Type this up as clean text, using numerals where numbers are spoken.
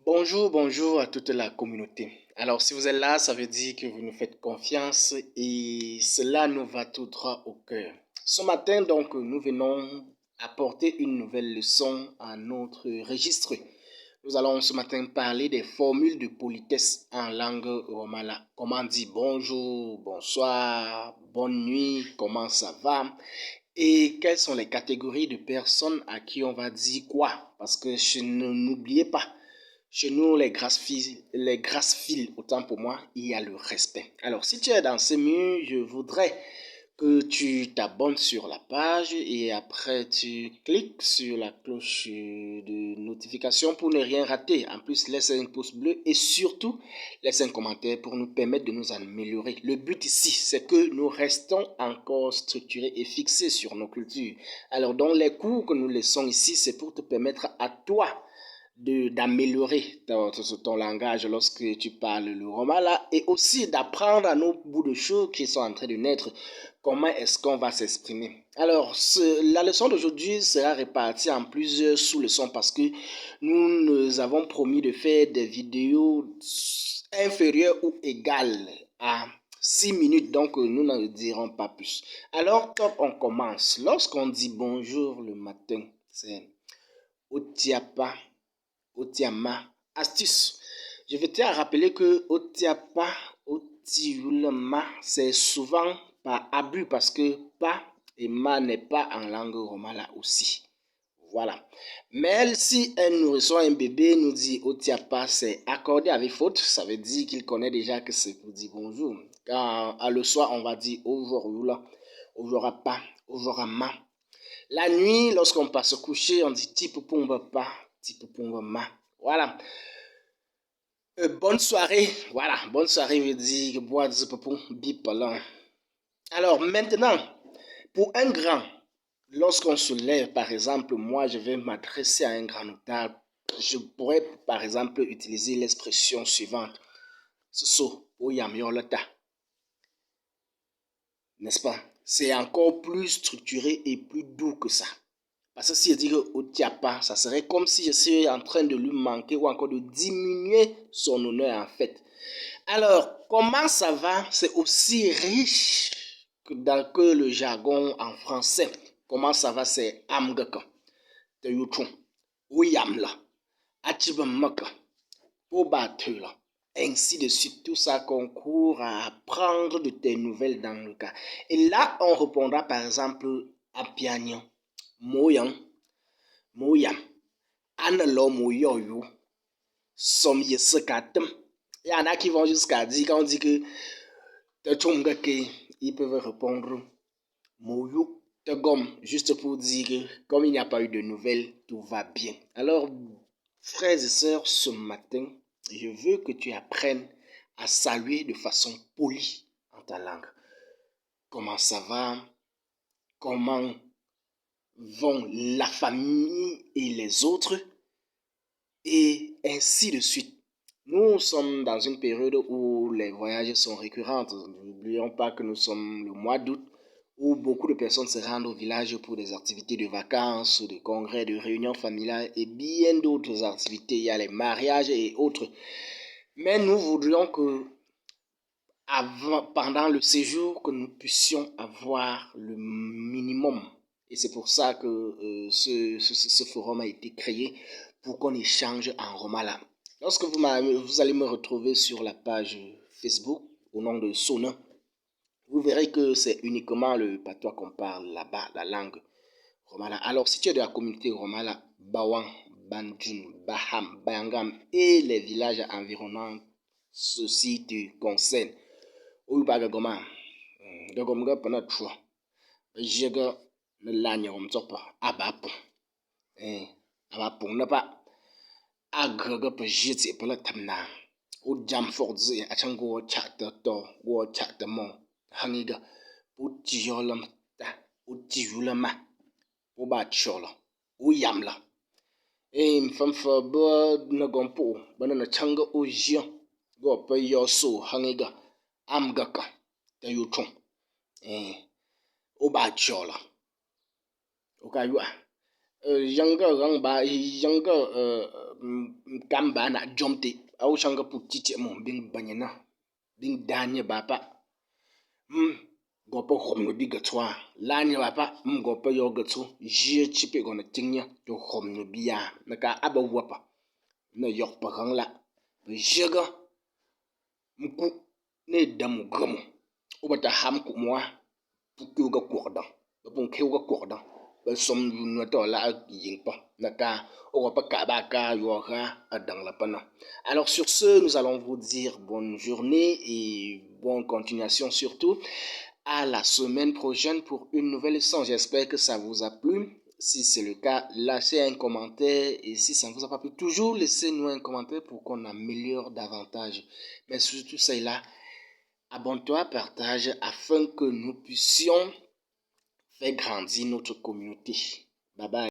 Bonjour, bonjour à toute la communauté. Alors, si vous êtes là, ça veut dire que vous nous faites confiance et cela nous va tout droit au cœur. Ce matin, donc, nous venons apporter une nouvelle leçon à notre registre. Nous allons ce matin parler des formules de politesse en langue romala. Comment dire bonjour, bonsoir, bonne nuit, comment ça va? Et quelles sont les catégories de personnes à qui on va dire quoi? Parce que n'oubliez pas, chez nous, les grasses files, autant pour moi, il y a le respect. Alors, si tu es dans ce mur, je voudrais que tu t'abonnes sur la page et après tu cliques sur la cloche de notification pour ne rien rater. En plus, laisse un pouce bleu et surtout, laisse un commentaire pour nous permettre de nous améliorer. Le but ici, c'est que nous restons encore structurés et fixés sur nos cultures. Alors, dans les cours que nous laissons ici, c'est pour te permettre à toi d'améliorer ton langage lorsque tu parles le romala et aussi d'apprendre à nos bouts de choses qui sont en train de naître comment est-ce qu'on va s'exprimer. Alors, la leçon d'aujourd'hui sera répartie en plusieurs sous-leçons parce que nous avons promis de faire des vidéos inférieures ou égales à 6 minutes, donc nous n'en dirons pas plus. Alors, top, on commence. Lorsqu'on dit bonjour le matin, c'est Otiapa, Otiama. Astuce. Je vais te rappeler que Otiapa, Otiulama, c'est souvent par abus parce que pa et ma n'est pas en langue romala aussi. Voilà. Mais si un nourrisson, un bébé nous dit Otiapa, c'est accordé avec faute, ça veut dire qu'il connaît déjà que c'est pour dire bonjour. Quand à le soir, on va dire aujourd'hui, aujourd'hui pas, aujourd'hui ma. La nuit, lorsqu'on passe se coucher, on dit type pomba pas, type pomba ma. Voilà. Bonne soirée. Voilà. Bonne soirée veut dire bois de popon bip là. Alors maintenant, pour un grand, lorsqu'on se lève, par exemple, moi je vais m'adresser à un grand notable. Je pourrais par exemple utiliser l'expression suivante. So, oyamiolata. N'est-ce pas? C'est encore plus structuré et plus doux que ça. Parce que si je dis Otiapa, ça serait comme si je suis en train de lui manquer ou encore de diminuer son honneur en fait. Alors, comment ça va? C'est aussi riche que le jargon en français. Comment ça va? C'est amgaka, de yuchon, ouyamla, achibamaka, obatela. Ainsi de suite, tout ça concourt à apprendre de tes nouvelles dans le cas. Et là, on répondra par exemple à Piagnon, Moyan, Moyam, Analo Moyoyo, Som Yesekatem. Il y en a qui vont jusqu'à dire, quand on dit que ils peuvent répondre Moyo, te gomme, juste pour dire que comme il n'y a pas eu de nouvelles, tout va bien. Alors, frères et sœurs, ce matin, je veux que tu apprennes à saluer de façon polie en ta langue. Comment ça va? Comment vont la famille et les autres? Et ainsi de suite. Nous sommes dans une période où les voyages sont récurrents. N'oublions pas que nous sommes le mois d'août où beaucoup de personnes se rendent au village pour des activités de vacances, de congrès, de réunions familiales et bien d'autres activités. Il y a les mariages et autres. Mais nous voudrions que pendant le séjour, que nous puissions avoir le minimum. Et c'est pour ça que ce forum a été créé pour qu'on échange en romala. Lorsque vous allez me retrouver sur la page Facebook au nom de Sona, vous verrez que c'est uniquement le patois qu'on parle là-bas, la langue romala. Alors, si tu es de la communauté romala, Bawang, Banjun, Baham, Bayangam et les villages environnants, ceci te concerne. Ou pas goma, gagomga pana chua, jega le lanya om topa, abapo, abapo napa, agaga pa jiti pala tamna, ou jam fordzi, achango chat to, go chat mo, hangiga, ou tijolam ta, ou tijulama, ou ba chola, ou yamla. Mfamfa ba na gompo, banana changa ou jian, go pa yoso, hangiga. Amgaka te yuchon oba chola okayua Younger rangba younger kamba na jomte au shanga putiti mo bing banyana bing danye bapa gopa homno biga twa lanye bapa gopa yoga tu jie chipe gona tingnya to homno biya naka aba wapa na yok pa la jega mku ne damu gamo ubata ham ku moa pukuga kokda bapun kewga kokda som yunwa to la yingpa naka opa ka yoga adang la pana. Alors sur ce, nous allons vous dire bonne journée et bonne continuation surtout. À la semaine prochaine pour une nouvelle leçon. J'espère que ça vous a plu. Si c'est le cas, lâchez un commentaire. Et si ça ne vous a pas plu, toujours laissez-nous un commentaire pour qu'on améliore davantage. Mais surtout, c'est là, abonne-toi, partage afin que nous puissions faire grandir notre communauté. Bye bye.